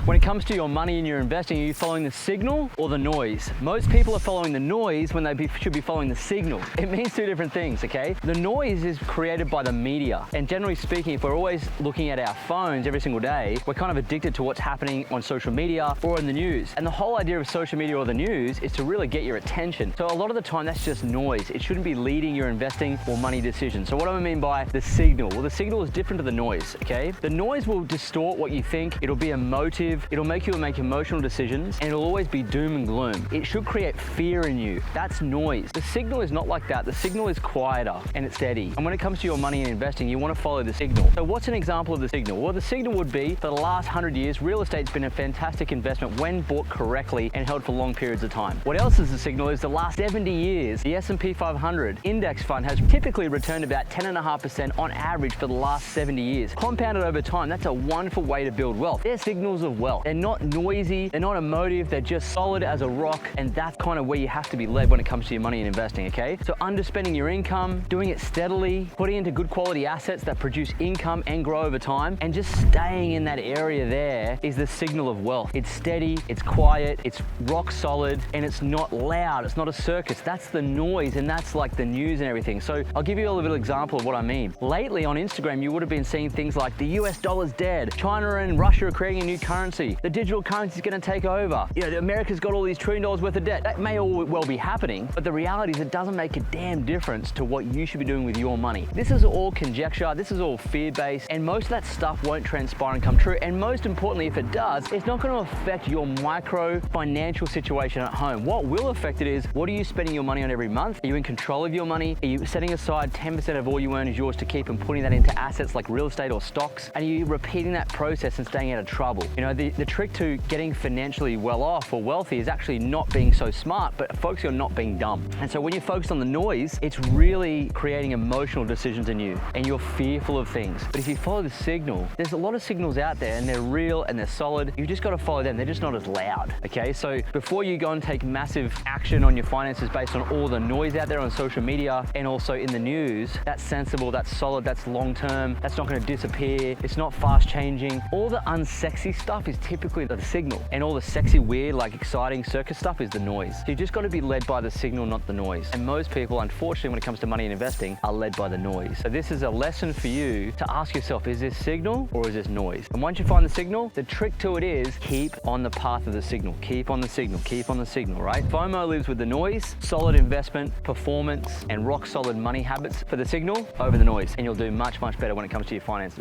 When it comes to your money and your investing, are you following the signal or the noise? Most people are following the noise when they should be following the signal. It means two different things, okay? The noise is created by the media. And generally speaking, if we're always looking at our phones every single day, we're kind of addicted to what's happening on social media or in the news. And the whole idea of social media or the news is to really get your attention. So a lot of the time, that's just noise. It shouldn't be leading your investing or money decisions. So what do I mean by the signal? Well, the signal is different to the noise, okay? The noise will distort what you think. It'll be emotive. It'll make you make emotional decisions, and it'll always be doom and gloom. It should create fear in you. That's noise. The signal is not like that. The signal is quieter and it's steady. And when it comes to your money and investing, you want to follow the signal. So what's an example of the signal? Well, the signal would be for the last 100 years, real estate's been a fantastic investment when bought correctly and held for long periods of time. What else is the signal is the last 70 years, the S&P 500 index fund has typically returned about 10.5% on average for the last 70 years. Compounded over time, that's a wonderful way to build wealth. They're signals of wealth. They're not noisy, they're not emotive, they're just solid as a rock, and that's kind of where you have to be led when it comes to your money and investing, okay? So underspending your income, doing it steadily, putting into good quality assets that produce income and grow over time, and just staying in that area there is the signal of wealth. It's steady, it's quiet, it's rock solid, and it's not loud, it's not a circus. That's the noise, and that's like the news and everything. So I'll give you a little example of what I mean. Lately on Instagram, you would have been seeing things like the US dollar's dead, China and Russia are creating a new currency, the digital currency is going to take over, America's got all these $1 trillion worth of debt. That may all well be happening, but the reality is it doesn't make a damn difference to what you should be doing with your money. This is all conjecture, this is all fear-based, and most of that stuff won't transpire and come true. And most importantly, if it does, it's not going to affect your micro financial situation at home. What will affect it is, what are you spending your money on every month? Are you in control of your money? Are you setting aside 10% of all you earn is yours to keep and putting that into assets like real estate or stocks? And are you repeating that process and staying out of trouble? The trick to getting financially well off or wealthy is actually not being so smart, but focusing on not being dumb. And so when you focus on the noise, it's really creating emotional decisions in you, and you're fearful of things. But if you follow the signal, there's a lot of signals out there, and they're real and they're solid. You just got to follow them. They're just not as loud, okay? So before you go and take massive action on your finances based on all the noise out there on social media and also in the news, that's sensible, that's solid, that's long-term, that's not going to disappear, it's not fast changing. All the unsexy stuff is typically the signal, and all the sexy, weird, like exciting circus stuff is the noise. So you just got to be led by the signal, not the noise. And most people, unfortunately, when it comes to money and investing, are led by the noise. So this is a lesson for you to ask yourself, is this signal or is this noise? And once you find the signal, the trick to it is keep on the path of the signal. Keep on the signal, keep on the signal, right? FOMO lives with the noise, solid investment, performance, and rock solid money habits for the signal over the noise. And you'll do much, much better when it comes to your finances.